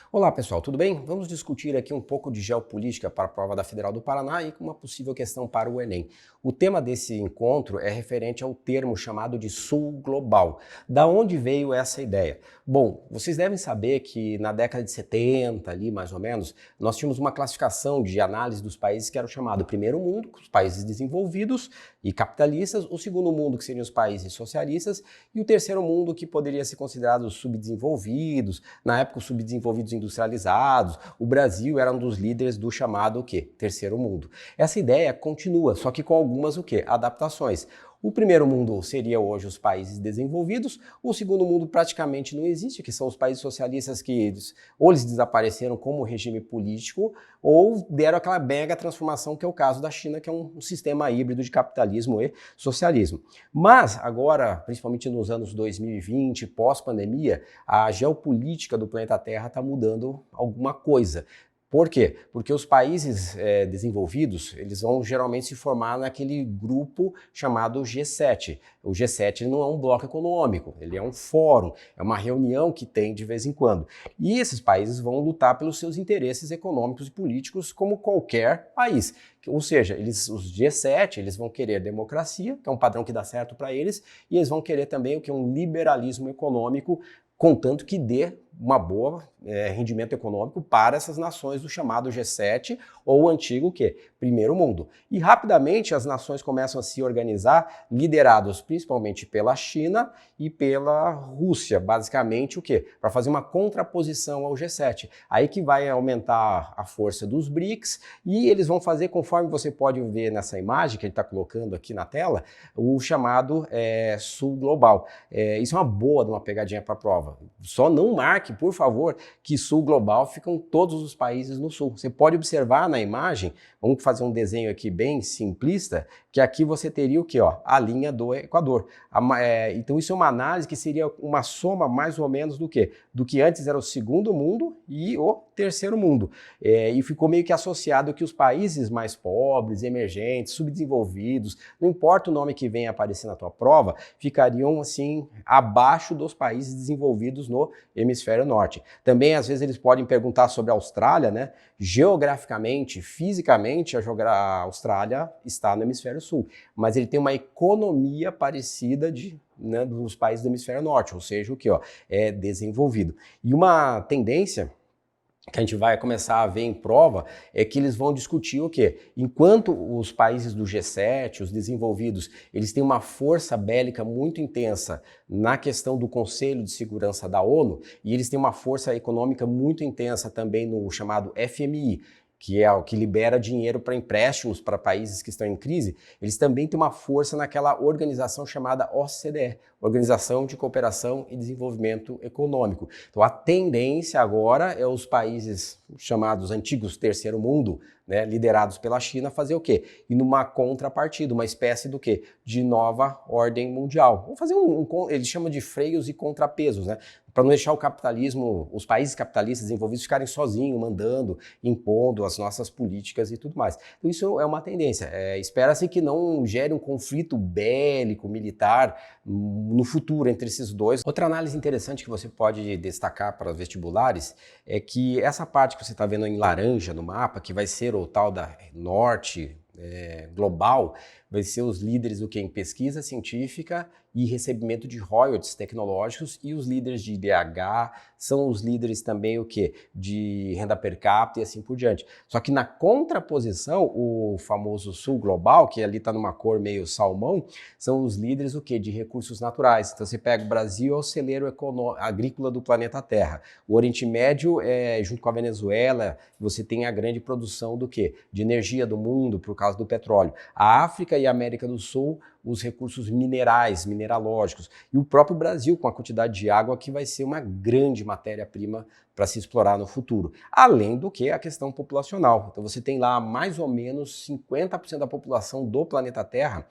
Olá pessoal, tudo bem? Vamos discutir aqui um pouco de geopolítica para a prova da Federal do Paraná e com uma possível questão para o Enem. O tema desse encontro é referente ao termo chamado de Sul Global. Da onde veio essa ideia? Bom, vocês devem saber que na década de 70, ali mais ou menos, nós tínhamos uma classificação de análise dos países que era o chamado Primeiro Mundo, os países desenvolvidos e capitalistas, o Segundo Mundo, que seriam os países socialistas, e o Terceiro Mundo, que poderia ser considerado os subdesenvolvidos, na época os subdesenvolvidos industrializados. O Brasil era um dos líderes do chamado o quê? Terceiro mundo. Essa ideia continua, só que com algumas o quê? Adaptações. O primeiro mundo seria hoje os países desenvolvidos, o segundo mundo praticamente não existe, que são os países socialistas que ou eles desapareceram como regime político ou deram aquela mega transformação que é o caso da China, que é um sistema híbrido de capitalismo e socialismo. Mas agora, principalmente nos anos 2020, pós-pandemia, a geopolítica do planeta Terra está mudando alguma coisa. Por quê? Porque os países desenvolvidos, eles vão geralmente se formar naquele grupo chamado G7. O G7 ele não é um bloco econômico, ele é um fórum, é uma reunião que tem de vez em quando. E esses países vão lutar pelos seus interesses econômicos e políticos como qualquer país. Ou seja, os G7 eles vão querer democracia, que é um padrão que dá certo para eles, e eles vão querer também o que é um liberalismo econômico, contanto que dê uma boa rendimento econômico para essas nações do chamado G7 ou o antigo o quê? Primeiro mundo. E rapidamente as nações começam a se organizar, liderados principalmente pela China e pela Rússia, basicamente o quê? Para fazer uma contraposição ao G7. Aí que vai aumentar a força dos BRICS e eles vão fazer, conforme você pode ver nessa imagem que ele está colocando aqui na tela, o chamado Sul Global. Isso é uma boa de uma pegadinha para a prova. Só não marque, por favor, que Sul Global ficam todos os países no Sul. Você pode observar na imagem, vamos fazer um desenho aqui bem simplista, que aqui você teria o quê? Ó, a linha do Equador. Então isso é uma análise que seria uma soma mais ou menos do quê? Do que antes era o segundo mundo e o terceiro mundo. E ficou meio que associado que os países mais pobres, emergentes, subdesenvolvidos, não importa o nome que venha aparecer na tua prova, ficariam assim abaixo dos países desenvolvidos no hemisfério norte. Também, às vezes, eles podem perguntar sobre a Austrália, né? Geograficamente, fisicamente, a Austrália está no hemisfério sul, mas ele tem uma economia parecida dos países do hemisfério norte, ou seja, o que é desenvolvido. E uma tendência que a gente vai começar a ver em prova é que eles vão discutir o quê? Enquanto os países do G7, os desenvolvidos, eles têm uma força bélica muito intensa na questão do Conselho de Segurança da ONU e eles têm uma força econômica muito intensa também no chamado FMI, que é o que libera dinheiro para empréstimos para países que estão em crise, eles também têm uma força naquela organização chamada OCDE, Organização de Cooperação e Desenvolvimento Econômico. Então a tendência agora é os países chamados antigos terceiro mundo, né, liderados pela China, fazer o quê? E numa contrapartida, uma espécie do quê? De nova ordem mundial. Vamos fazer eles chamam de freios e contrapesos, né? Para não deixar o capitalismo, os países capitalistas desenvolvidos ficarem sozinhos, mandando, impondo as nossas políticas e tudo mais. Então isso é uma tendência. Espera-se que não gere um conflito bélico, militar, no futuro entre esses dois. Outra análise interessante que você pode destacar para os vestibulares é que essa parte que você está vendo em laranja no mapa, que vai ser o tal da Norte global, vai ser os líderes do que em pesquisa científica e recebimento de royalties tecnológicos, e os líderes de IDH são os líderes também o que? De renda per capita e assim por diante. Só que na contraposição, o famoso Sul Global, que ali está numa cor meio salmão, são os líderes o que? De recursos naturais. Então você pega o Brasil, é o celeiro agrícola do planeta Terra. O Oriente Médio, junto com a Venezuela, você tem a grande produção do que? De energia do mundo por causa do petróleo. A África e a América do Sul, os recursos minerais, mineralógicos, e o próprio Brasil com a quantidade de água que vai ser uma grande matéria-prima para se explorar no futuro. Além do que a questão populacional. Então você tem lá mais ou menos 50% da população do planeta Terra,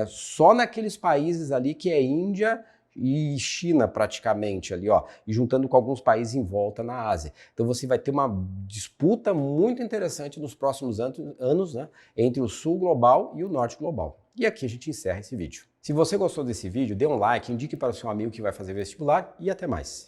só naqueles países ali que é Índia e China praticamente ali, e juntando com alguns países em volta na Ásia. Então você vai ter uma disputa muito interessante nos próximos anos, né, entre o Sul Global e o Norte Global. E aqui a gente encerra esse vídeo. Se você gostou desse vídeo, dê um like, indique para o seu amigo que vai fazer vestibular e até mais.